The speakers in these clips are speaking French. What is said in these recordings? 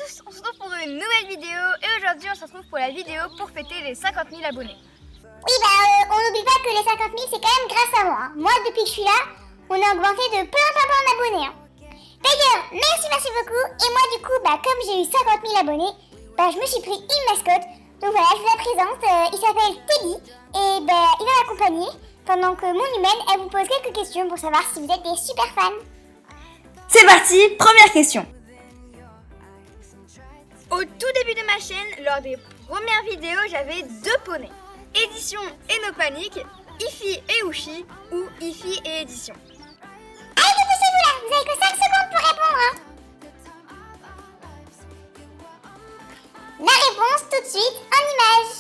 tous, on se retrouve pour une nouvelle vidéo et aujourd'hui on se retrouve pour la vidéo pour fêter les 50 000 abonnés. Oui, on n'oublie pas que les 50 000 c'est quand même grâce à moi. Moi, depuis que je suis là, on a augmenté de plein d'abonnés. D'ailleurs, merci beaucoup. Et moi, du coup, comme j'ai eu 50 000 abonnés, je me suis pris une mascotte. Donc voilà, je vous la présente. Il s'appelle Teddy et il va m'accompagner pendant que mon humaine, elle vous pose quelques questions pour savoir si vous êtes des super fans. C'est parti, première question. Au tout début de ma chaîne, lors des premières vidéos, j'avais 2 poneys. Édition et No Panique, Ify et Ushi ou Ify et Édition. Allez, dépêchez-vous là, vous avez que 5 secondes pour répondre. La réponse tout de suite en image.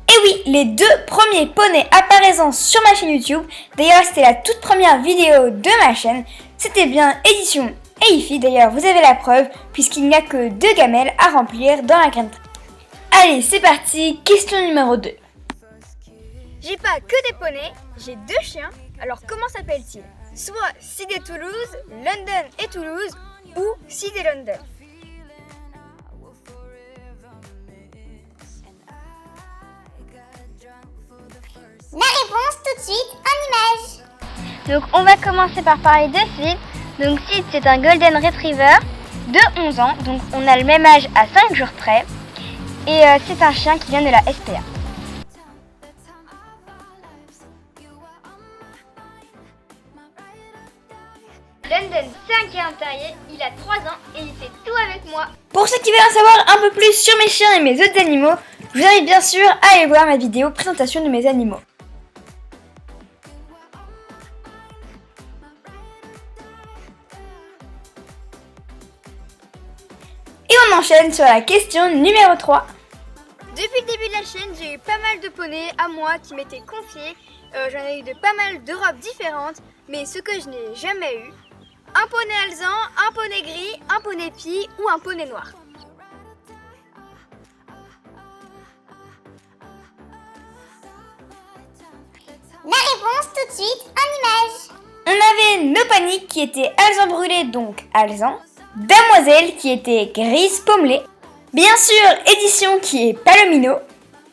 Et oui, les 2 premiers poneys apparaissant sur ma chaîne YouTube, d'ailleurs c'était la toute première vidéo de ma chaîne, c'était bien Édition et Ify, d'ailleurs vous avez la preuve puisqu'il n'y a que 2 gamelles à remplir dans la graine. Allez, c'est parti, question numéro 2. J'ai pas que des poneys, j'ai 2 chiens, alors comment s'appellent-ils? Soit Sid et Toulouse, London et Toulouse ou Sid et London. La réponse tout de suite en image. Donc on va commencer par parler de Sid. Donc Sid c'est un Golden Retriever de 11 ans, donc on a le même âge à 5 jours près. Et c'est un chien qui vient de la SPA. London, c'est un câlin terrier, il a 3 ans et il fait tout avec moi. Pour ceux qui veulent en savoir un peu plus sur mes chiens et mes autres animaux, je vous invite bien sûr à aller voir ma vidéo présentation de mes animaux. Et on enchaîne sur la question numéro 3. Depuis le début de la chaîne, j'ai eu pas mal de poneys à moi qui m'étaient confiés. J'en ai eu de pas mal de robes différentes, mais ce que je n'ai jamais eu, un poney alezan, un poney gris, un poney pie ou un poney noir. La réponse tout de suite en image. On avait No Panique qui était alezan brûlé, donc alezan. Damoiselle qui était grise pommelée. Bien sûr, Édition qui est palomino.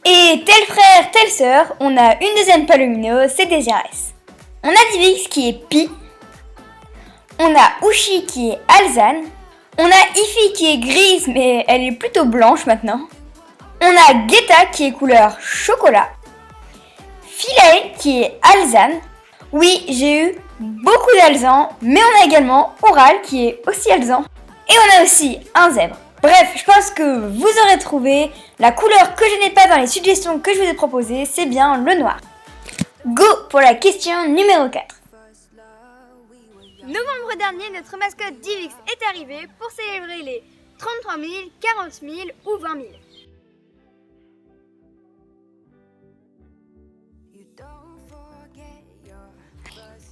Et tel frère, telle sœur, on a une deuxième palomino, c'est Désirès. On a Divix qui est Pi. On a Ushi qui est alezane. On a Ify qui est grise, mais elle est plutôt blanche maintenant. On a Guetta qui est couleur chocolat. Philae qui est alezane. Oui, j'ai eu beaucoup d'alezans, mais on a également Oral qui est aussi alezan. Et on a aussi un zèbre. Bref, je pense que vous aurez trouvé. La couleur que je n'ai pas dans les suggestions que je vous ai proposées, c'est bien le noir. Go pour la question numéro 4. Novembre dernier, notre mascotte Divix est arrivée pour célébrer les 33 000, 40 000 ou 20 000.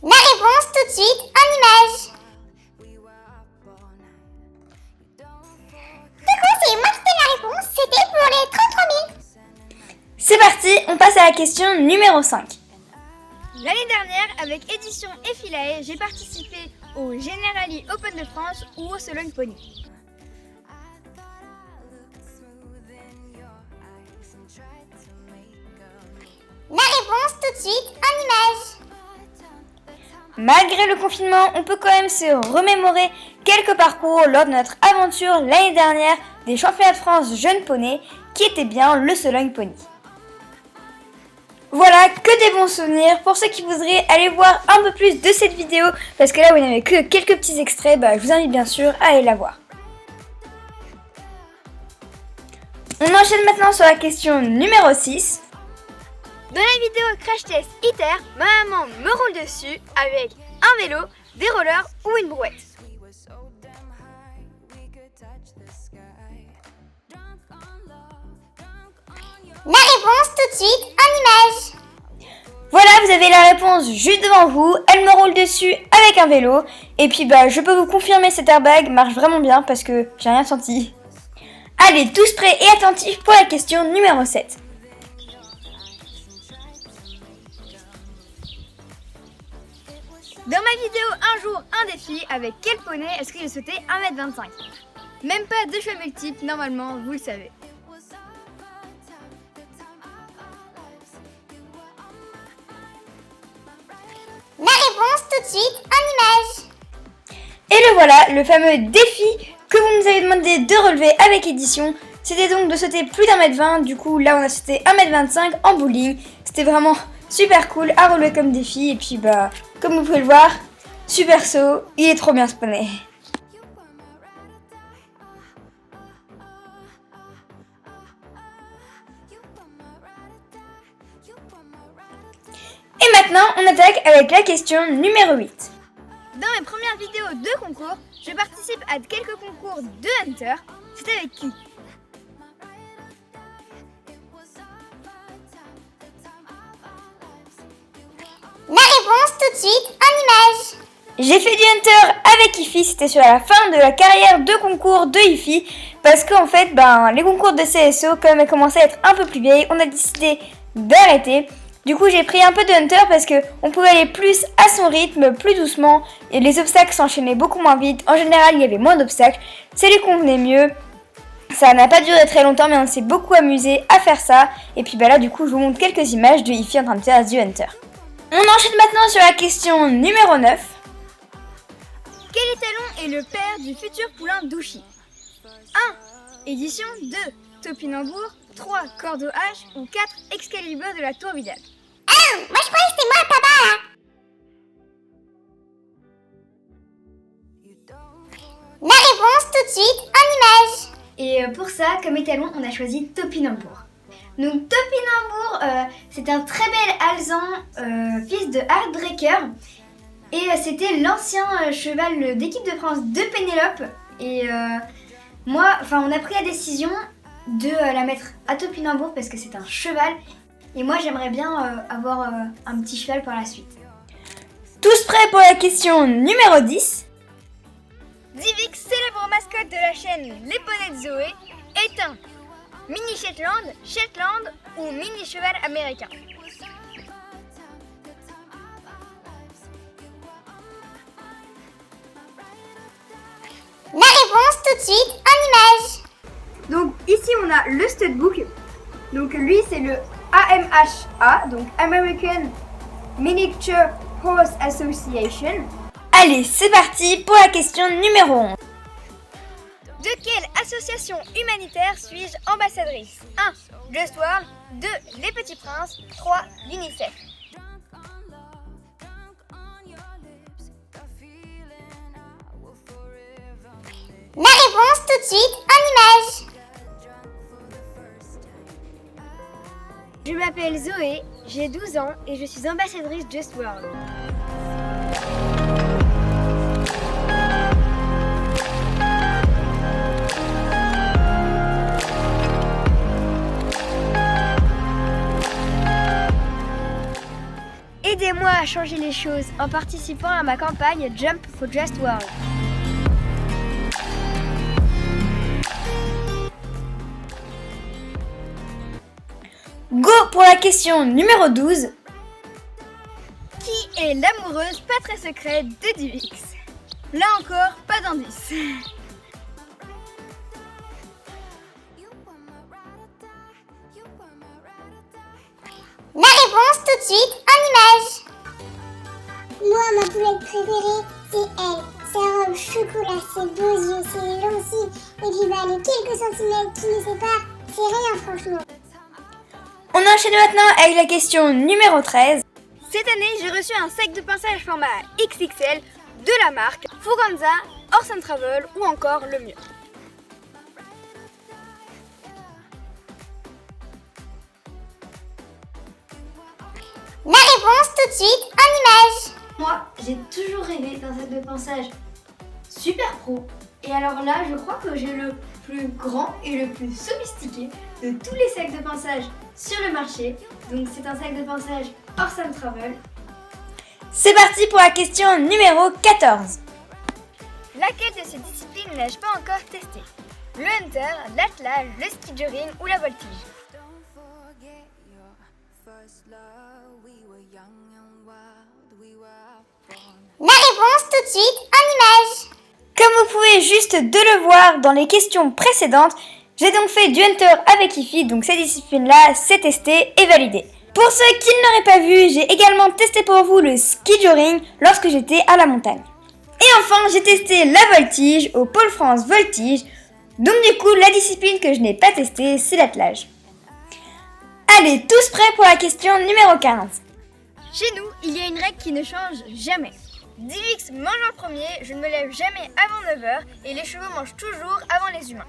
La réponse tout de suite en image. Du coup, c'est moi qui donne la réponse. C'était pour les 33 000. C'est parti, on passe à la question numéro 5. L'année dernière, avec Édition et Philae, j'ai participé au Generali Open de France ou au Sologne Pony. La réponse tout de suite en image. Malgré le confinement, on peut quand même se remémorer quelques parcours lors de notre aventure l'année dernière des championnats de France jeunes poneys qui était bien le Sologne Pony. Voilà, que des bons souvenirs. Pour ceux qui voudraient aller voir un peu plus de cette vidéo, parce que là vous n'avez que quelques petits extraits, je vous invite bien sûr à aller la voir. On enchaîne maintenant sur la question numéro 6. Dans la vidéo Crash Test ITER, ma maman me roule dessus avec un vélo, des rollers ou une brouette. La réponse tout de suite en image. Voilà, vous avez la réponse juste devant vous. Elle me roule dessus avec un vélo. Et puis je peux vous confirmer, cet airbag marche vraiment bien parce que j'ai rien senti. Allez, tous prêts et attentifs pour la question numéro 7. Dans ma vidéo un jour un défi, avec quel poney est-ce que j'ai sauté 1m25? Même pas deux choix multiples, normalement, vous le savez. La réponse tout de suite en image. Et le voilà, le fameux défi que vous nous avez demandé de relever avec édition. C'était donc de sauter plus d'1m20, du coup là on a sauté 1m25 en bowling. C'était vraiment super cool à relever comme défi. Et puis bah, comme vous pouvez le voir, super saut, il est trop bien ce poney. Et maintenant, on attaque avec la question numéro 8. Dans mes premières vidéos de concours, je participe à quelques concours de Hunter. C'est avec qui? La réponse tout de suite en image. J'ai fait du Hunter avec IFI, c'était sur la fin de la carrière de concours de IFI. Parce qu'en fait, les concours de CSO, comme elles commençaient à être un peu plus vieilles, on a décidé d'arrêter. Du coup, j'ai pris un peu de Hunter parce qu'on pouvait aller plus à son rythme, plus doucement. Et les obstacles s'enchaînaient beaucoup moins vite. En général, il y avait moins d'obstacles. Ça lui convenait mieux. Ça n'a pas duré très longtemps, mais on s'est beaucoup amusé à faire ça. Et puis là, du coup, je vous montre quelques images de IFI en train de faire du Hunter. On enchaîne maintenant sur la question numéro 9. Quel étalon est le père du futur poulain d'Ouchy? 1. Édition. 2. Topinambour. 3. Corde au H. Ou 4. Excalibur de la Tour Vidal. Moi je croyais que c'était moi papa là. La réponse tout de suite en image. Et pour ça, comme étalon, on a choisi Topinambour. Donc Topinambour, c'est un très bel alezan, fils de Heartbreaker. Et c'était l'ancien cheval d'équipe de France de Pénélope. Et on a pris la décision de la mettre à Topinambour parce que c'est un cheval. Et moi, j'aimerais bien avoir un petit cheval par la suite. Tous prêts pour la question numéro 10? Divix, célèbre mascotte de la chaîne Les Poneys de Zoé, est un mini Shetland, Shetland ou mini cheval américain. La réponse tout de suite en image. Donc ici on a le studbook. Donc lui c'est le AMHA, donc American Miniature Horse Association. Allez, c'est parti pour la question numéro 11. De quelle association humanitaire suis-je ambassadrice? 1. Just World. 2. Les Petits Princes. 3. l'UNICEF. La réponse tout de suite en image. Je m'appelle Zoé, j'ai 12 ans et je suis ambassadrice Just World. Aidez-moi à changer les choses en participant à ma campagne Jump for Just World. Go pour la question numéro 12. Qui est l'amoureuse pas très secrète de Divix? Là encore, pas d'indice. La réponse tout de suite en image. Moi, ma poulette préférée, c'est elle. Sa robe chocolat, ses beaux yeux, ses longs cils, et puis les quelques centimètres qui nous séparent, c'est rien franchement. On enchaîne maintenant avec la question numéro 13. Cette année, j'ai reçu un sac de pinçage format XXL de la marque Fuganza, Horse & Travel ou encore Le Mieux. La réponse tout de suite en image. Moi, j'ai toujours rêvé d'un sac de pinçage super pro. Et alors là, je crois que j'ai le plus grand et le plus sophistiqué de tous les sacs de pinçage sur le marché. Donc c'est un sac de pinçage Horse & Travel. C'est parti pour la question numéro 14. Laquelle de ces disciplines n'ai-je pas encore testé? Le hunter, l'attelage, le skijoring ou la voltige? First love, we were young and wild, we were out for tout de suite en images. Comme vous pouvez juste de le voir dans les questions précédentes, j'ai donc fait du hunter avec IFI, donc cette discipline-là, c'est testé et validé. Pour ceux qui ne l'auraient pas vu, j'ai également testé pour vous le ski joring lorsque j'étais à la montagne. Et enfin, j'ai testé la voltige au Pôle France Voltige, donc du coup, la discipline que je n'ai pas testée, c'est l'attelage. Allez, tous prêts pour la question numéro 15. Chez nous, il y a une règle qui ne change jamais. Divix mange en premier, je ne me lève jamais avant 9h et les chevaux mangent toujours avant les humains.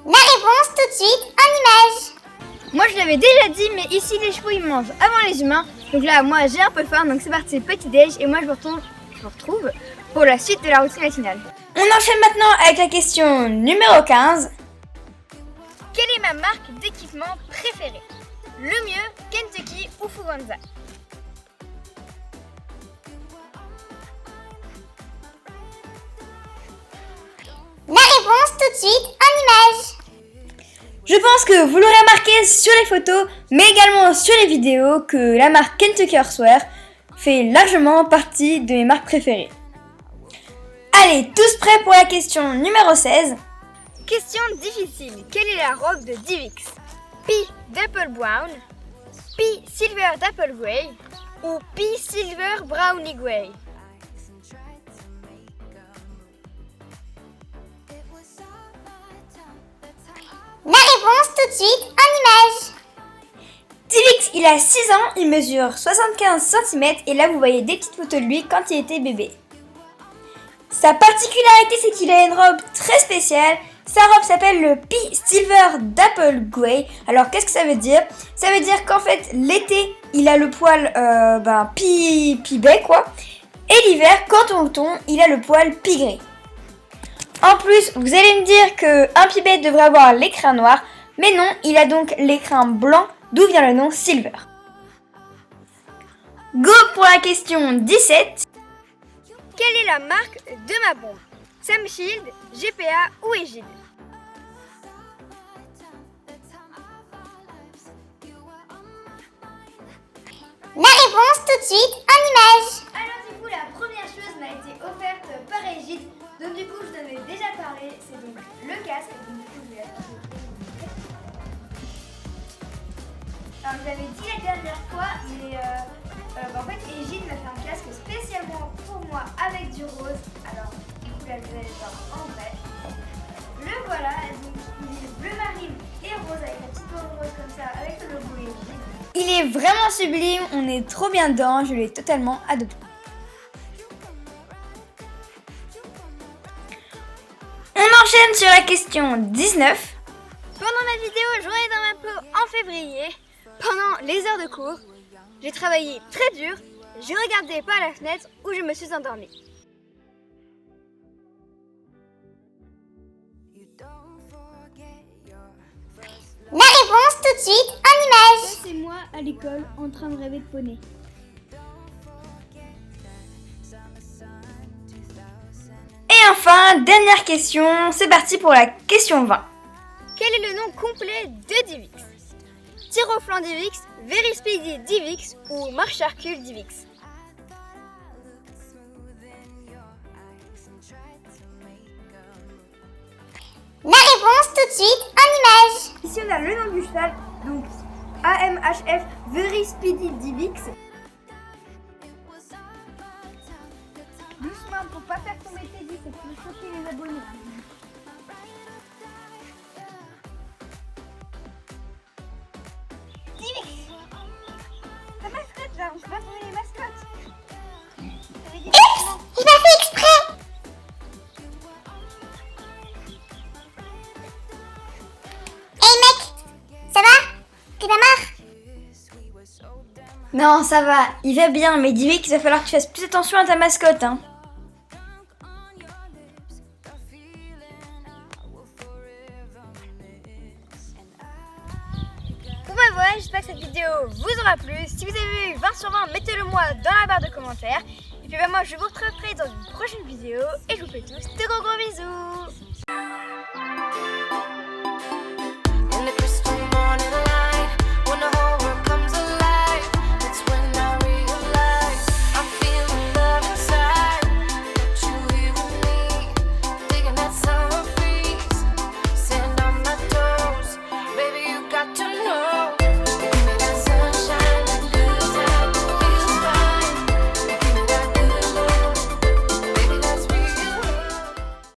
La réponse tout de suite en images. Moi je l'avais déjà dit, mais ici les chevaux ils mangent avant les humains. Donc là, moi j'ai un peu faim, donc c'est parti petit déj et moi je vous retrouve pour la suite de la routine matinale. On enchaîne maintenant avec la question numéro 15. Quelle est ma marque d'équipement préférée? Le mieux, Kentucky ou Fuganza? La réponse tout de suite en images. Je pense que vous l'aurez remarqué sur les photos, mais également sur les vidéos, que la marque Kentucky Horsewear fait largement partie de mes marques préférées. Allez, tous prêts pour la question numéro 16. Question difficile. Quelle est la robe de Divix? Pea d'Apple Brown, Pea Silver d'Apple Grey ou Pea Silver Brownie Grey? La réponse tout de suite en images. Divix, il a 6 ans, il mesure 75 cm et là vous voyez des petites photos de lui quand il était bébé. Sa particularité, c'est qu'il a une robe très spéciale. Sa robe s'appelle le Pea Silver d'Apple Grey. Alors qu'est-ce que ça veut dire? Ça veut dire qu'en fait l'été il a le poil pea bai quoi. Et l'hiver quand on le tond il a le poil pea gris. En plus vous allez me dire qu'un pea bai devrait avoir l'écrin noir. Mais non, il a donc l'écrin blanc d'où vient le nom Silver. Go pour la question 17. Quelle est la marque de ma bombe? Sam Shield, GPA ou Egide? La réponse tout de suite en images. Alors du coup la première chose m'a été offerte par Egide. Donc du coup je t'en avais déjà parlé. C'est donc le casque. Donc, du coup, je vais la Alors je l'avais dit la dernière fois, mais en fait Egide m'a fait un casque spécialement pour moi avec du rose. Alors du coup là je vais le voir en vrai. Le voilà, donc il est bleu marine et rose avec la petite bande rose comme ça avec le logo Egide. Il est vraiment sublime, on est trop bien dedans, je l'ai totalement adopté. On enchaîne sur la question 19. Pendant ma vidéo Journée dans ma peau en février, pendant les heures de cours, j'ai travaillé très dur, j'ai regardé par la fenêtre où je me suis endormie. La réponse tout de suite en images. C'est moi à l'école en train de rêver de poney. Et enfin, dernière question, c'est parti pour la question 20. Quel est le nom complet de Divix? Tir au flanc Divix, Very Speedy Divix ou Marche à recul Divix? La réponse tout de suite en images. Ici on a le nom du cheval, donc AMHF Very Speedy Divix. Doucement pour pas faire tomber tes disques et pour choquer les abonnés. Divix! Ta mascotte là, on se bat tomber les mascottes. Oups, j'ai pas fait exprès. Hey mec, ça va? T'es pas marre? Non, ça va, il va bien, mais dis-lui qu'il va falloir que tu fasses plus attention à ta mascotte, hein. Bon bah voilà, j'espère que cette vidéo vous aura plu. Si vous avez eu 20 sur 20, mettez-le moi dans la barre de commentaires. Et puis bah moi je vous retrouverai dans une prochaine vidéo. Et je vous fais tous de gros bisous.